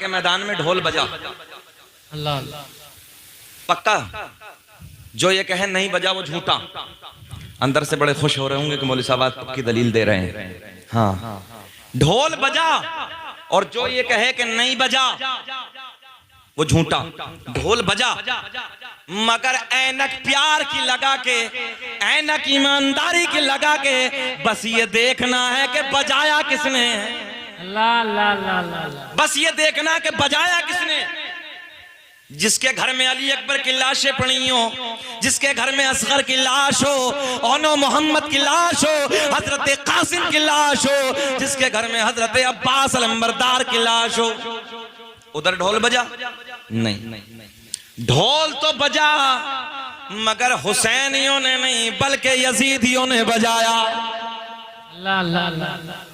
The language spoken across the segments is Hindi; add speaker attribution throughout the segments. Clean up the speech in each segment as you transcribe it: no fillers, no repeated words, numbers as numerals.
Speaker 1: के मैदान में ढोल बजा।
Speaker 2: अल्लाह
Speaker 1: पक्का जो ये कहे नहीं बजा वो झूठा। अंदर से बड़े खुश हो रहे होंगे कि मौलवी साहब आज पक्की दलील दे रहे हैं। हाँ, ढोल बजा और जो ये कहे कि नहीं बजा वो झूठा। ढोल बजा मगर ऐनक प्यार की लगा के, ऐनक ईमानदारी की लगा के, बस ये देखना है कि बजाया किसने।
Speaker 2: अल्लाह अल्लाह अल्लाह अल्लाह।
Speaker 1: बस ये देखना कि बजाया किसने। जिसके घर में अली अकबर की लाशें पड़ी हो, जिसके घर में असगर की लाश हो, ओनो मोहम्मद की लाश हो, हजरत कासिम की लाश हो, जिसके घर में हजरत अब्बास अलंबरदार की लाश हो, उधर ढोल बजा नहीं। ढोल तो बजा मगर हुसैनियों ने नहीं बल्कि यजीदियों ने बजाया।
Speaker 2: अल्लाह अल्लाह अल्लाह।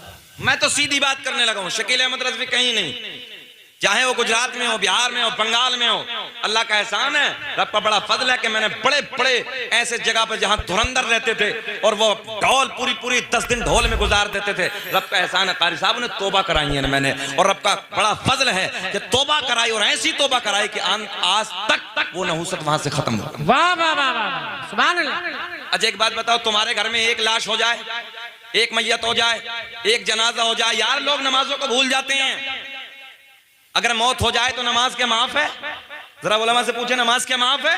Speaker 1: मैं तो सीधी बात करने लगा हूं, शकील अहमद रज़वी कहीं नहीं, चाहे वो गुजरात में हो, बिहार में हो, बंगाल में हो। अल्लाह का एहसान है, रब का बड़ा फजल है कि मैंने बड़े बड़े ऐसे जगह पर जहां धुरंधर रहते थे और वो ढोल पूरी 10 दिन ढोल में गुजार देते थे। रब का एहसान है, कारी साहब ने तोबा कराई है मैंने, और रब का बड़ा फजल है कि तोबा कराई और ऐसी तोबा कराई कि आज तक वो नहुसत वहां से खत्म हो।
Speaker 2: वाह वाह वाह वाह, सुभान अल्लाह।
Speaker 1: अच्छा एक बात बताओ, तुम्हारे घर में एक लाश हो जाए, एक मैयत हो जाए, एक जनाजा हो जाए, यार लोग नमाजों को भूल जाते हैं। अगर मौत हो जाए तो नमाज क्या माफ है? जरा उलमा से पूछे, नमाज क्या माफ है?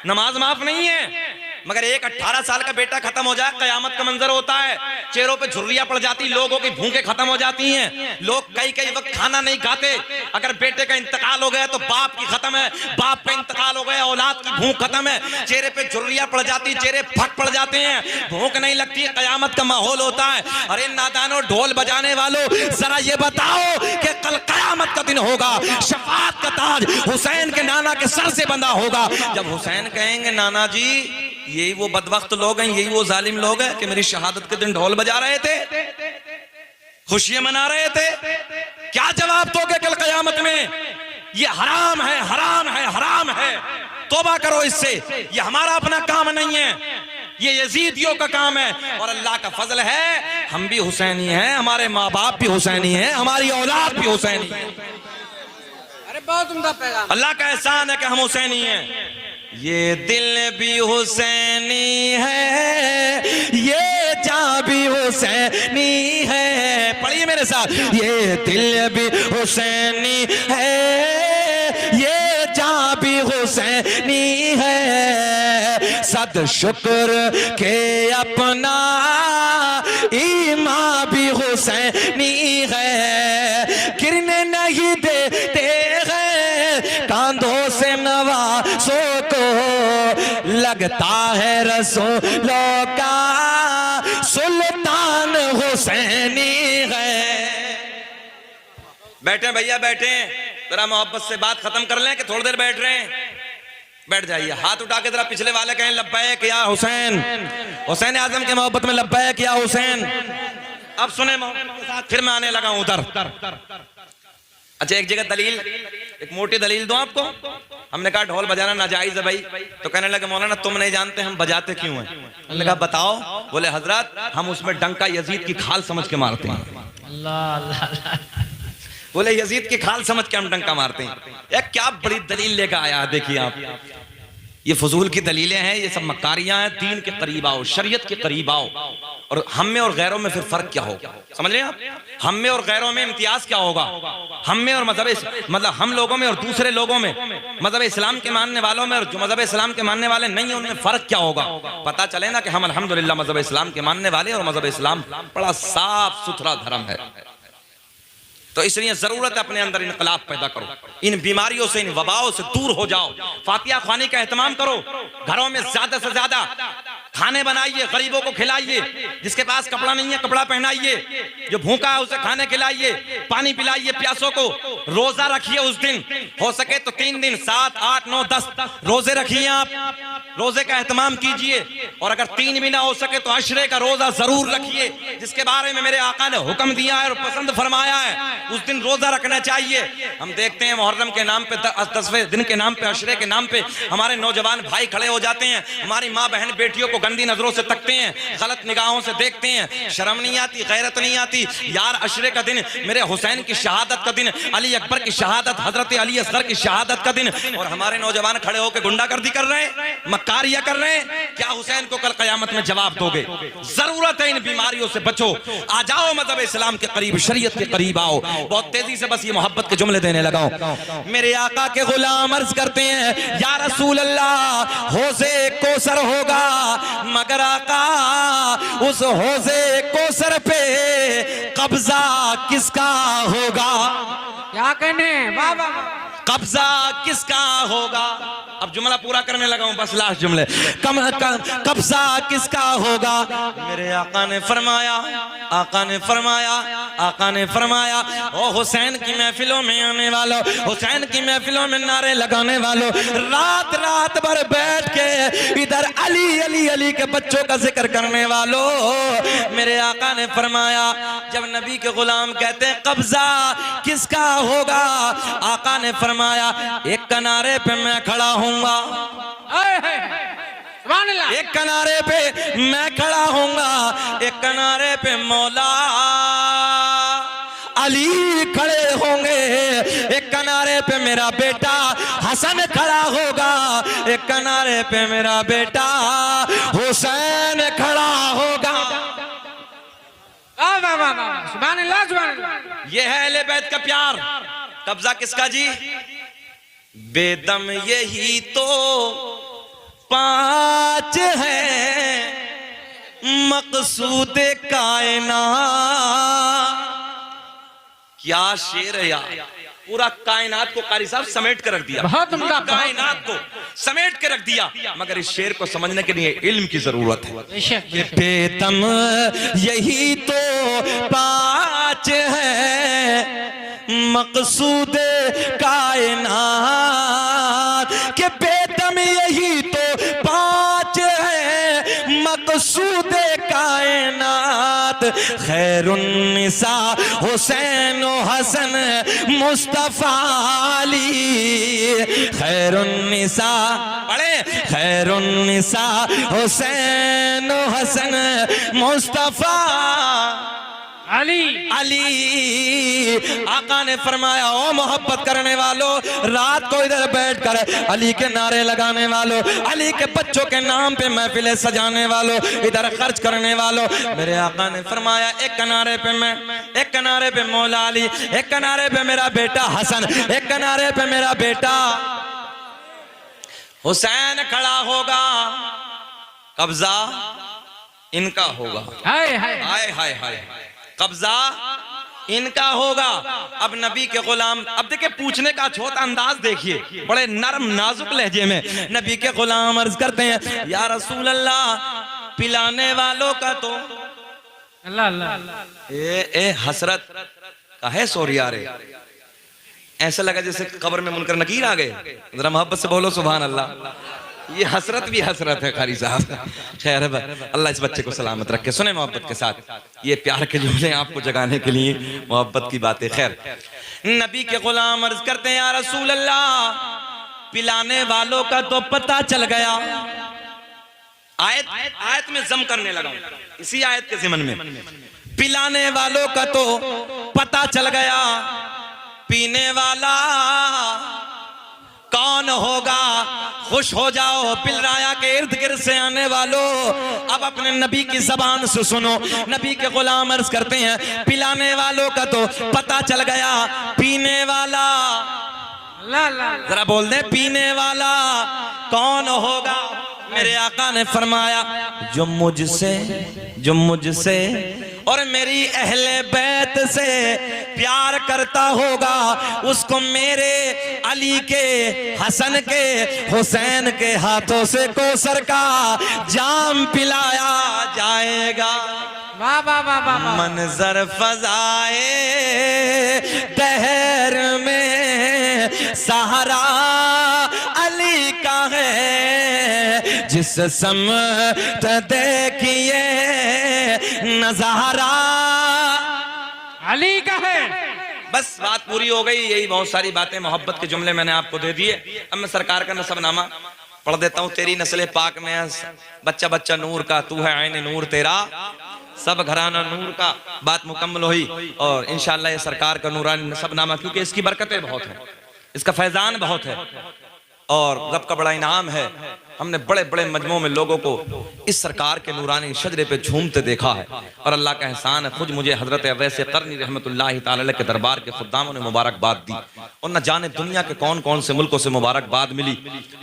Speaker 1: नमाज माफ नहीं है। मगर एक 18 साल का बेटा खत्म हो जाए, कयामत का मंजर होता है। चेहरों पे झुर्रियां पड़ जाती, लोगों की भूखें खत्म हो जाती हैं, लोग कई वक्त खाना नहीं खाते। अगर बेटे का इंतकाल हो गया तो बाप की खत्म है, बाप का इंतकाल हो गया औलाद की भूख खत्म है। चेहरे पे झुर्रियां पड़ जाती, चेहरे फट पड़ जाते हैं, भूख नहीं लगती, कयामत का माहौल होता है। अरे नादानो, ढोल बजाने वालों, जरा ये बताओ कि कल कयामत का दिन होगा, शफाअत का ताज हुसैन के नाना के सर से बंधा होगा। जब हुसैन कहेंगे नाना जी यही वो बदबख्त लोग हैं, यही वो जालिम लोग हैं कि मेरी शहादत के दिन ढोल बजा रहे थे, खुशियां मना रहे थे, क्या जवाब दोगे कल कयामत में? ये हराम है, हराम है, हराम है, तौबा करो इससे। ये हमारा अपना काम नहीं है, ये यजीदियों का काम है। और अल्लाह का फजल है, हम भी हुसैनी हैं, हमारे माँ बाप भी हुसैनी हैं, हमारी औलाद भी हुसैनी है।
Speaker 2: अरे बहुत उम्दा पैगाम।
Speaker 1: अल्लाह का एहसान है कि हम हुसैनी हैं। ये दिल भी हुसैनी है, ये जान भी हुसैनी है। पढ़िए मेरे साथ, ये दिल भी हुसैनी है, ये जान भी हुसैनी है। सद शुक्र के अपना ईमान भी हुसैनी है। गिरने नहीं देते हैं कांधों से नवाज़ों को, लगता है रसूलों का सुल्तान हुसैनी है। बैठे भैया बैठे, जरा मोहब्बत से बात खत्म कर लें कि थोड़ी देर बैठ रहे हैं। बैठ जाइए, हाथ उठा के जरा पिछले वाले कहें लब्बैक या हुसैन। हुसैन आजम के मोहब्बत में लब्बैक या हुसैन। अब सुने मोहब्बत के साथ, फिर मैं आने लगा हूं उधर। अच्छा एक जगह दलील, एक मोटी दलील दूं आपको। हमने कहा ढोल बजाना नाजायज है भाई, तो कहने लगे मौलाना तुम नहीं जानते हम बजाते क्यों हैं। हमने कहा बताओ। बोले हजरत हम उसमें डंका यजीद की खाल समझ के मारते हैं।
Speaker 2: अल्लाह अल्लाह।
Speaker 1: बोले यजीद की खाल समझ के हम डंका मारते हैं। यार क्या बड़ी दलील लेकर आया, देखिए आप, ये फजूल की दलीलें हैं, ये सब मकारियां हैं। दीन के करीब आओ, शरीयत के करीब आओ, और हम में और गैरों में फिर फर्क क्या होगा, समझ रहे हैं आप? हम में और गैरों में इम्तियाज क्या होगा, हम में और मतलब हम लोगों में और दूसरे लोगों में, मजहब इस्लाम के मानने वालों में और जो मजहब इस्लाम के मानने वाले नहीं है उनमें फर्क क्या होगा। पता चले ना कि हम अल्हम्दुलिल्लाह मजहब इस्लाम के मानने वाले और मजहब इस्लाम बड़ा साफ सुथरा धर्म है। तो इसलिए जरूरत है अपने अंदर इनकलाब पैदा करो, इन बीमारियों से, इन वबाओं से दूर हो जाओ। फातिहा ख्वानी का एहतमाम करो, घरों में ज्यादा से ज्यादा खाने बनाइए, गरीबों को खिलाइए, जिसके पास कपड़ा नहीं है कपड़ा पहनाइए, जो भूखा है उसे खाने खिलाइए, पानी पिलाइए प्यासों को। रोजा रखिए उस दिन, हो सके तो 3 दिन 7, 8, 9, 10 रोजे रखिए आप, रोजे का एहतमाम कीजिए। और अगर 3 भी ना हो सके तो अशरे का रोजा जरूर रखिए, जिसके बारे में मेरे आका ने हुक्म दिया है और पसंद फरमाया है। उस दिन रोजा रखना चाहिए। हम देखते हैं मुहर्रम के नाम पे, 10वें दिन के नाम पे, अशरे के नाम पे हमारे नौजवान भाई खड़े हो जाते हैं, हमारी माँ बहन बेटियों को गंदी नजरों से तकते हैं, गलत निगाहों से देखते हैं, शर्म नहीं आती, गैरत नहीं आती। यार अशरे का दिन, मेरे हुसैन की शहादत का दिन, अली अकबर की शहादत, हजरत अली असगर की शहादत का दिन, और हमारे नौजवान खड़े होकर गुंडागर्दी कर रहे हैं, मक्कारियां कर रहे हैं। क्या हुसैन को कल कयामत में जवाब दोगे? जरूरत है इन बीमारियों से बचो, आ जाओ मजहब इस्लाम के करीब, शरीयत के करीब आओ। बहुत तेजी से बस ये मोहब्बत के जुमले देने लगाओ। मेरे आका के गुलाम अर्ज करते हैं, या रसूल अल्लाह, हौज़े कौसर होगा, मगर आका उस हौज़े कौसर पे कब्जा किसका होगा?
Speaker 2: क्या कहने वाह वाह वाह।
Speaker 1: कब्जा किसका होगा? अब जुमला पूरा करने लगा हूं, बस लास्ट जुमले। कब्जा किसका होगा? मेरे आका ने फरमाया, आका ने फरमाया, आका ने फरमाया, ओ हुसैन की महफिलों में आने वालों, हुसैन की महफिलों में नारे लगाने वालों, रात रात भर बैठ के इधर अली अली अली के बच्चों का जिक्र करने वालों, मेरे आका ने फरमाया, जब नबी के गुलाम कहते हैं कब्जा किसका होगा, आका ने फरमाया, एक किनारे पे मैं खड़ा हूंगा, एक किनारे पे मैं खड़ा हूंगा, एक किनारे पे मौला अली खड़े होंगे, एक किनारे पे मेरा बेटा हसन खड़ा होगा, एक किनारे पे मेरा बेटा हुसैन खड़ा होगा।
Speaker 2: वाह वाह वाह वाह, सुभान अल्लाह सुभान अल्लाह।
Speaker 1: ये है अहले बैत का प्यार। कब्जा किसका जी? बेदम यही तो पांच है मकसूद कायनात। क्या शेर है यार, पूरा कायनात को कारी साहब समेट कर रख दिया,
Speaker 2: बहुत उम्दा,
Speaker 1: कायनात को समेट के रख दिया। मगर इस शेर को समझने के लिए इल्म की जरूरत है।
Speaker 2: बेशक बेशक।
Speaker 1: बेदम यही तो पांच है मकसूद कायनात के, बेदम यही तो पांच है मकसूद कायनात। खैरुन्निसा हुसैन हसन मुस्तफा अली, खैरुन्निसा पढ़े, खैरुन्निसा हुसैन हसन मुस्तफा
Speaker 2: अली
Speaker 1: अली। आका ने फरमाया, ओ मोहब्बत करने वालों, रात को इधर बैठकर अली के नारे लगाने वालों, अली के बच्चों के नाम पे महफिलें सजाने वालों, इधर खर्च करने वालों, मेरे आका ने फरमाया, एक किनारे पे मैं, एक किनारे पे मौला अली, एक किनारे पे मेरा बेटा हसन, एक किनारे पे मेरा बेटा हुसैन खड़ा होगा। कब्जा इनका होगा।
Speaker 2: हाय हाय
Speaker 1: हाय हाय हाय, कब्जा इनका होगा। अब नबी के गुलाम, अब देखिए पूछने का छोटा अंदाज देखिए, बड़े नरम नाजुक लहजे में नबी के गुलाम अर्ज करते हैं, या रसूल अल्लाह, पिलाने वालों का तो
Speaker 2: अल्लाह अल्लाह।
Speaker 1: ए हसरत का है सोरिया रे, ऐसा लगा जैसे कब्र में मुनकर नकीर आ गए। जरा मोहब्बत से बोलो सुभान अल्लाह। ये हसरत भी हसरत है कारी साहब। खैर है, अल्लाह इस बच्चे को सलामत रखे। सुने मोहब्बत के साथ, ये प्यार के जुमले आपको जगाने के लिए मोहब्बत की बातें। खैर, नबी के गुलाम अर्ज करते हैं, या रसूल अल्लाह, पिलाने वालों का तो पता चल गया। आयत में जम करने लगा, इसी आयत के ज़िमन में, पिलाने वालों का तो पता चल गया, पीने वाला कौन होगा? खुश हो जाओ पिलराया के इर्द गिर्द से आने वालों, अब अपने नबी की जबान से सुनो। नबी के गुलाम अर्ज करते हैं, पिलाने वालों का तो पता चल गया, पीने वाला
Speaker 2: अल्लाह अल्लाह।
Speaker 1: जरा बोल दे, पीने वाला कौन होगा? मेरे आका ने फरमाया, जो मुझसे और मेरी अहले बैत से प्यार करता होगा, उसको मेरे अली के, हसन के, हुसैन के हाथों से कौसर का जाम पिलाया जाएगा।
Speaker 2: वाह वाह वाह वाह।
Speaker 1: मंजर फजाए दहर में सहारा अली का है, जिस समत देखिए नजारा
Speaker 2: अली का है।
Speaker 1: बस बात पूरी हो गई। यही बहुत सारी बातें, मोहब्बत के जुमले मैंने आपको दे दिए। अब मैं सरकार का नसबनामा पढ़ देता हूँ। तेरी नस्ल पाक में है बच्चा बच्चा नूर का, तू है आईने नूर तेरा सब घराना नूर का। बात मुकम्मल हुई और इंशाअल्लाह ये सरकार का नूरानी नसबनामा, क्योंकि इसकी बरकतें बहुत हैं, इसका फैजान बहुत है और रब का बड़ा इनाम है। हमने बड़े बड़े मजमों में लोगों को इस सरकार के नूरानी शजरे पे झूमते देखा है और अल्लाह का एहसान है। खुद मुझे हजरत अवैस करनी रहमतुल्लाहि ताला अलैह के दरबार के खुद्दामों ने मुबारकबाद दी और न जाने दुनिया के कौन कौन से मुल्कों से मुबारकबाद मिली।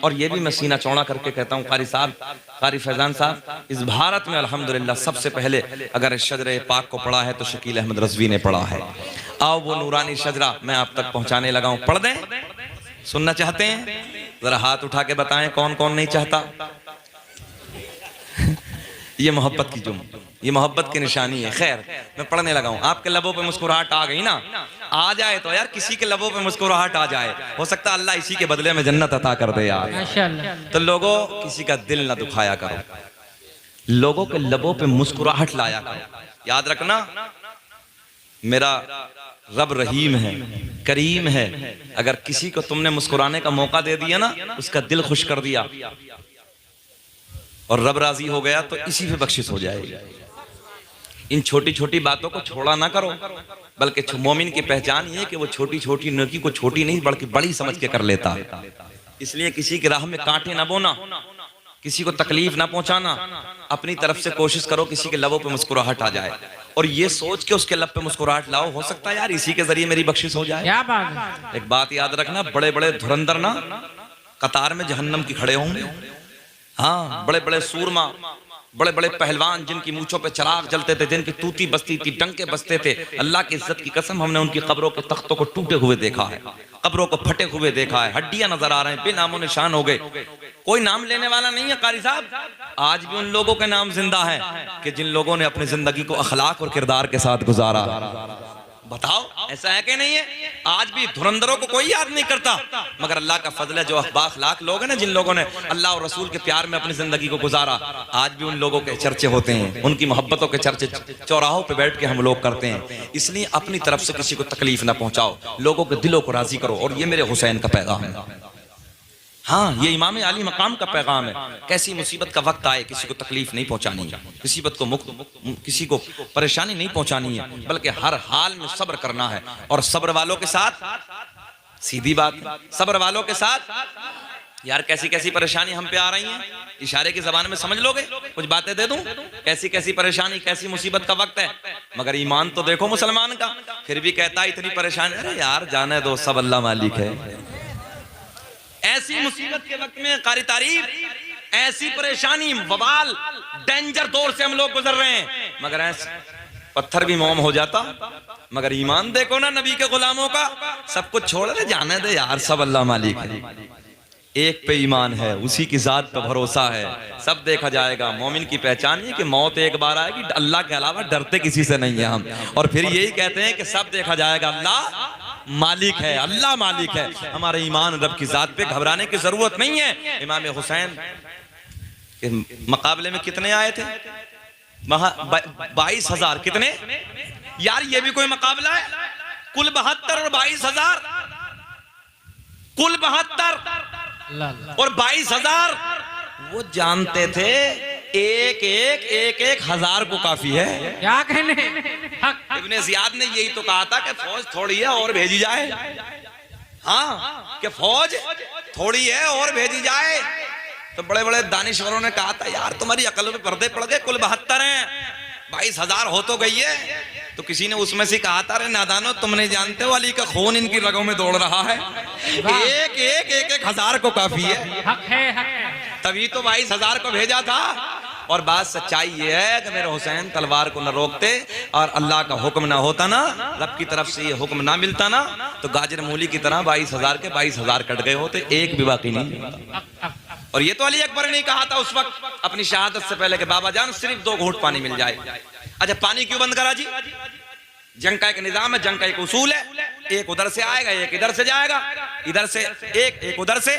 Speaker 1: और ये भी मैं सीना चौड़ा करके कहता हूँ, कारी साहब, कारी फैजान साहब, इस भारत में अल्हम्दुलिल्लाह सबसे पहले अगर इस शजरे पाक को पढ़ा है तो शकील अहमद रज़वी ने पढ़ा है। आओ वो नूरानी शजरा मैं आप तक पहुंचाने लगा हूं। पढ़ दें? सुनना चाहते हैं? जरा हाथ उठा के बताएं कौन कौन नहीं चाहता। ये मोहब्बत की ये मोहब्बत की निशानी है। खैर मैं पढ़ने लगा हूं। आपके लबों पे मुस्कुराहट आ गई ना? आ जाए तो यार, किसी के लबों पे मुस्कुराहट आ जाए, हो सकता है अल्लाह इसी के बदले में जन्नत अता कर दे यार।
Speaker 2: माशाअल्लाह।
Speaker 1: तो लोगों, किसी का दिल ना दुखाया करो, लोगों के लबों पे मुस्कुराहट लाया करो। याद रखना, मेरा रब रहीम है, करीम है। अगर किसी को तुमने मुस्कुराने का मौका दे दिया ना, उसका दिल खुश कर दिया और रब राजी हो गया तो इसी पे बख्शिश हो जाएगी। इन छोटी छोटी बातों को छोड़ा ना करो, बल्कि मोमिन की पहचान ये है कि वो छोटी छोटी नेकी को छोटी नहीं बल्कि बड़ी समझ के कर लेता है। इसलिए किसी की राह में कांटे ना बोना, किसी को तकलीफ ना पहुंचाना। अपनी तरफ से कोशिश करो किसी के लबों पे मुस्कुराहट आ जाए और ये सोच के उसके लब पे मुस्कुराहट लाओ, हो सकता है यार इसी के जरिए मेरी बख्शिश हो जाए।
Speaker 2: क्या बात है।
Speaker 1: एक बात याद रखना, बड़े बड़े धुरंधर ना कतार में जहन्नम की खड़े होंगे। हाँ, बड़े बड़े सूरमा, बड़े बड़े पहलवान जिनकी मूंछों पे चिराग जलते थे, जिनकी तूती बसती थी, डंके बसते थे, अल्लाह की इज्जत की कसम हमने उनकी कब्रों के तख्तों को टूटे हुए देखा है, कब्रों को फटे हुए देखा है, हड्डियां नजर आ रहे हैं, बेनामो निशान हो गए। कोई नाम लेने वाला नहीं है कारी साहब। आज भी उन लोगों के नाम जिंदा है कि जिन लोगों ने अपनी जिंदगी को अखलाक और किरदार के साथ गुजारा। बताओ ऐसा है कि नहीं है? आज भी धुरंधरों को कोई याद नहीं करता, मगर अल्लाह का फजल है जो अखबाख लोग हैं ना, जिन लोगों ने अल्लाह और रसूल के प्यार में अपनी जिंदगी को गुजारा, आज भी उन लोगों के चर्चे होते हैं, उनकी मोहब्बतों के चर्चे चौराहों पे बैठ के हम लोग करते हैं। इसलिए अपनी तरफ से किसी को तकलीफ ना पहुंचाओ, लोगों के दिलों को राजी करो। और ये मेरे हुसैन का पैगाम है। हाँ, ये इमाम अली मकाम का पैगाम है। कैसी मुसीबत का वक्त आए किसी को तकलीफ नहीं पहुंचानी है, किसी को परेशानी नहीं पहुंचानी है, बल्कि हर हाल में सब्र करना है। और सब्र वालों के साथ, सीधी बात, सब्र वालों के साथ यार कैसी कैसी परेशानी हम पे आ रही हैं, इशारे की जबान में समझ लोगे? कुछ बातें दे दूं, कैसी कैसी परेशानी, कैसी मुसीबत का वक्त है, मगर ईमान तो देखो मुसलमान का, फिर भी कहता है इतनी परेशानी। अरे यार जाने दो, सब अल्लाह मालिक है। ऐसी मुसीबत के वक्त में कारी तारीफ, ऐसी परेशानी, बवाल, डेंजर दौर से हम लोग गुजर रहे हैं, मगर ऐसे पत्थर भी मोम हो जाता। मगर ईमान देखो ना नबी के गुलामों का, सब कुछ छोड़ दे, जाने दे यार, सब अल्लाह मालिक है। एक पे ईमान है, उसी की जात पे भरोसा है, सब देखा जाएगा। मोमिन की पहचान ये कि मौत एक बार आएगी, अल्लाह के अलावा डरते किसी से नहीं है हम। और फिर यही कहते हैं कि सब देखा जाएगा, अल्लाह मालिक है, अल्लाह मालिक है। हमारे ईमान रब की जात पे घबराने की जरूरत नहीं है। इमाम हुसैन के मुकाबले में कितने आए थे? 22,000। कितने यार, ये भी कोई मुकाबला है? कुल 72 और 22,000, कुल 72 और 22,000। वो जानते थे एक हजार को काफी है।
Speaker 2: क्या कहने?
Speaker 1: इब्ने ज़ियाद ने यही तो कहा था कि फौज थोड़ी है और भेजी जाए। हाँ, कि फौज थोड़ी है और भेजी जाए। तो बड़े बड़े दानिश्वरों ने कहा था यार तुम्हारी अकल पे पर्दे पड़ गए, कुल 72 हैं, 22,000 हो तो गई है। तो किसी ने उसमें से कहा था, अरे नादानो तुम नहीं जानते हो अली का खून इनकी रगों में दौड़ रहा है, एक हजार को काफी है।
Speaker 2: हक है, हक है।
Speaker 1: तभी तो 22,000 को भेजा था। और बात सच्चाई ये है कि मेरे हुसैन तलवार को न रोकते और अल्लाह का हुक्म ना होता ना, रब की तरफ से ये हुक्म ना मिलता ना, तो गाजर मूली की तरह 22,000 के 22,000 कट गए होते, एक भी बाकी नहीं। और ये तो अली अकबर ने कहा था उस वक्त अपनी शहादत से पहले कि बाबा जान सिर्फ 2 घूंट पानी मिल जाए। अच्छा, पानी क्यों बंद करा जी? जंग का एक निजाम है, जंग का एक उसूल है, एक उधर से आएगा, एक इधर से जाएगा, इधर से एक उधर से,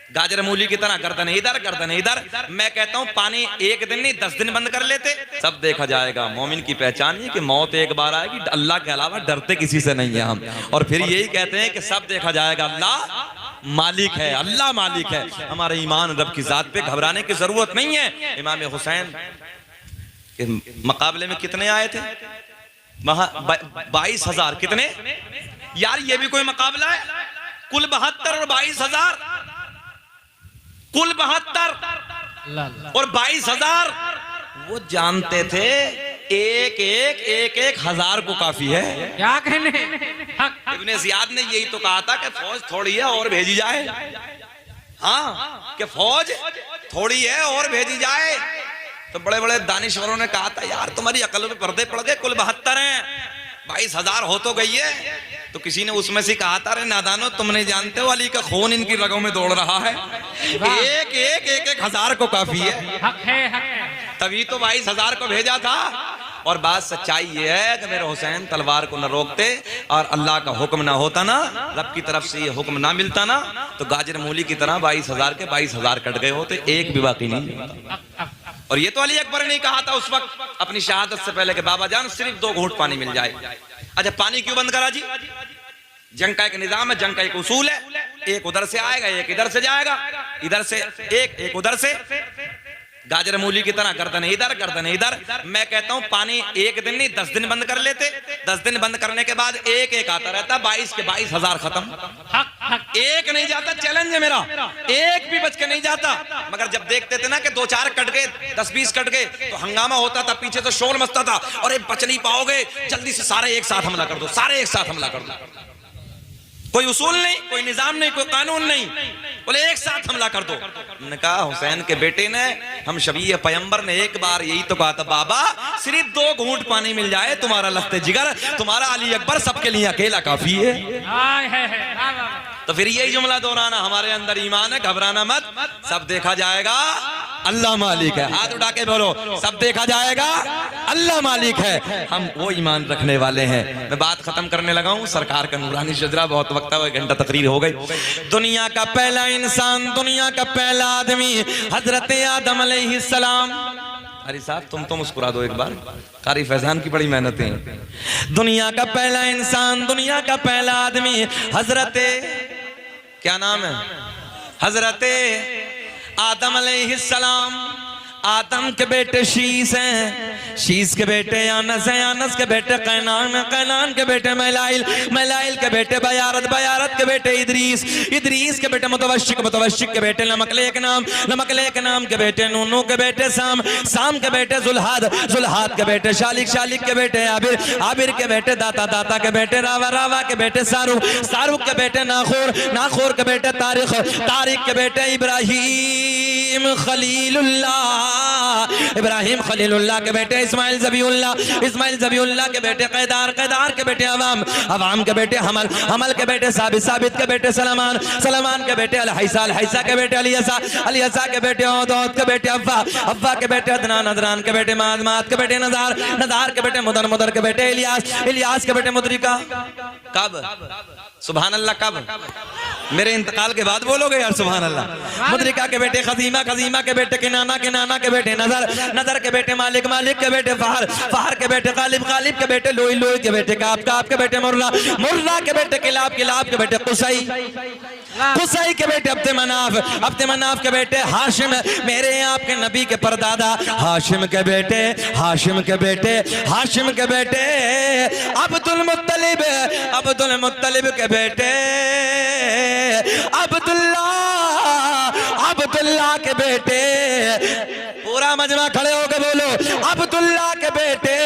Speaker 1: गाजर मूली की तरह गर्दन इधर गर्दन इधर। मैं कहता हूं पानी एक दिन नहीं 10 दिन बंद कर लेते, सब देखा जाएगा। मोमिन की पहचान ये कि मौत एक बार आएगी, अल्लाह के अलावा डरते किसी से नहीं है हम। और फिर यही कहते हैं कि सब देखा जाएगा, अल्लाह मालिक है, अल्लाह मालिक है। हमारे ईमान रब की जात पे घबराने की जरूरत नहीं है। इमाम हुसैन के मुकाबले में कितने आए थे? 22,000। कितने यार, ये भी कोई मुकाबला है? कुल 72 और 22,000, कुल 72 और 22,000। वो जानते थे एक हजार को काफी है।
Speaker 2: क्या कहने?
Speaker 1: इब्ने ज़ियाद ने यही तो कहा था कि फौज थोड़ी है और भेजी जाए। हाँ, कि फौज थोड़ी है और भेजी जाए। तो बड़े बड़े दानिशवरों ने कहा था यार तुम्हारी अकल में पर्दे पड़ गए, कुल 72 हैं, 22,000 हो तो गई है। तो किसी ने उसमें से कहा था अरे नादानो तुम नहीं जानते हो अली का खून इनकी रगों में दौड़ रहा है, एक हजार को काफी है।
Speaker 2: हक है।
Speaker 1: तभी तो 22,000 को भेजा था। और बात सच्चाई ये है कि मेरे हुसैन तलवार को न रोकते और अल्लाह का हुक्म ना होता ना, रब की तरफ से ये हुक्म ना मिलता ना, तो गाजर मूली की तरह 22,000 के 22,000 कट गए होते, एक भी बाकी नहीं। और ये तो अली अकबर ने कहा था उस वक्त अपनी शहादत से पहले कि बाबा जान सिर्फ 2 घूंट पानी मिल जाए। अच्छा, पानी क्यों बंद करा जी? जंग का एक निजाम है, जंग का एक उसूल है, एक उधर से आएगा एक इधर से जाएगा, इधर से एक उधर से, गाजर मूली की तरह गर्दन इधर गर्दन इधर। मैं कहता हूं पानी एक दिन नहीं 10 दिन बंद कर लेते, 10 दिन बंद करने के बाद एक आता रहता, 22 के 22,000 खत्म। एक नहीं जाता, चैलेंज है मेरा, एक भी बच के नहीं जाता। मगर जब देखते थे ना कि 2-4 कट गए, 10-20 कट गए, तो हंगामा होता था, पीछे तो शोर मचता था, और बच नहीं पाओगे, जल्दी से सारे एक साथ हमला कर दो, सारे एक साथ हमला कर दो। कोई उसूल नहीं, कोई निजाम नहीं, कोई कानून नहीं, बोले एक साथ हमला कर दो। मैंने कहा हुसैन के बेटे ने, हम शबीह पैगंबर ने एक बार यही तो कहा था बाबा सिर्फ 2 घूंट पानी मिल जाए, तुम्हारा लख्ते जिगर, तुम्हारा अली अकबर सबके लिए अकेला काफी है। तो फिर यही जुमला दोहराना, हमारे अंदर ईमान है, घबराना मत, सब देखा जाएगा, अल्लाह मालिक है। हाथ उठा के बोलो, सब देखा जाएगा, अल्लाह मालिक है। हम वो ईमान रखने वाले हैं। मैं बात खत्म करने लगा हूँ, सरकार का नूरानी शजरा, बहुत वक्त हुआ, 1 घंटा तकरीर हो गई। दुनिया का पहला इंसान, दुनिया का पहला आदमी हजरत आदम अलैहिस्सलाम। अरे साहब तुम तो मुस्कुरा दो एक बार, कारी फैजान की बड़ी मेहनत है। दुनिया का पहला इंसान, दुनिया का पहला आदमी हजरत, क्या नाम है? हजरत आदम अलैहिस्सलाम। आदम के बेटे शीस हैं, शीस के बेटे यानस हैं, यानस के बेटे कैनान, कैनान के बेटे मैलाइल, मैलाइल के बेटे बयारत, बयारत के बेटे इदरीस, इदरीस के बेटे मुतवश्शिक, मुतवश्शिक के बेटे लमकलेक नाम, लमकलेक नाम के बेटे नूनू के बेटे साम, साम के बेटे जुल्हाद, जुल्हाद के बेटे शालिक, शालिक के बेटे आबिर, आबिर के बेटे दाता, दाता के बेटे रावा, रावा के बेटे सारुख, सारुख के बेटे नाखोर, नाखोर के बेटे तारिक, तारिक के बेटे इब्राहिम खलीलुल्लाह, इब्राहिम खलीलुल्लाह के बेटे इस्माइल ज़बीउल्लाह, इस्माइल ज़बीउल्लाह के बेटे कैदार, कैदार के बेटे अवाम, अवाम के बेटे हमल, हमल के बेटे साबित, साबित के बेटे सलमान, सलमान के बेटे अलहैसा, अलहैसा के बेटे अलियसा, अलियसा के बेटे औद, औद के बेटे अव्वा, अव्वा के बेटे अदनान, अदनान के बेटे माद, माद के बेटे नज़ार, नज़ार के बेटे मुदर, मुदर के बेटे इलियास, इलियास के बेटे मुदरिका। कब? सुभान अल्लाह, कब? मेरे इंतकाल के बाद बोलोगे यार सुभान अल्लाह। मुदरिका के बेटे खजीमा, खजीमा के बेटे किनाना, किनाना के बेटे नजर, नजर के बेटे मालिक, मालिक के बेटे फहर, फहर के बेटे गालिब, गालिब के बेटे लोई, लोई के बेटे काब, काब के बेटे मुर्रा, मुर्रा के बेटे किलाब, किलाब के बेटे कुसई, कुसई के बेटे अब्द मनाफ, अब्द मनाफ के बेटे हाशिम, मेरे आपके नबी के परदादा हाशिम के बेटे, हाशिम के बेटे, हाशिम के बेटे अब्दुल मुत्तलिब, अब्दुल मुत्तलिब के बेटे अब्दुल्ला, अब्दुल्ला के बेटे, पूरा मजमा खड़े होकर बोलो, अब्दुल्ला के बेटे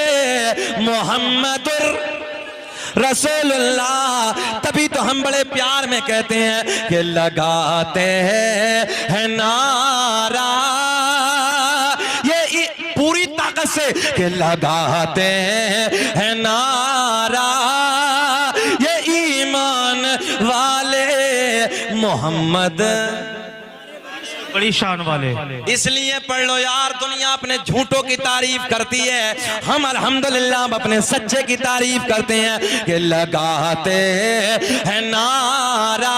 Speaker 1: मोहम्मदुर रसूलुल्लाह। तभी तो हम बड़े प्यार में कहते हैं कि लगाते हैं नारा, ये पूरी ताकत से कि लगाते हैं नारा, ये ईमान वाले मोहम्मद
Speaker 3: बड़ी शान वाले।
Speaker 1: इसलिए पढ़ लो यार, दुनिया अपने झूठों की तारीफ करती है, हम अल्हम्दुलिल्लाह अपने सच्चे की तारीफ करते हैं कि लगाते हैं नारा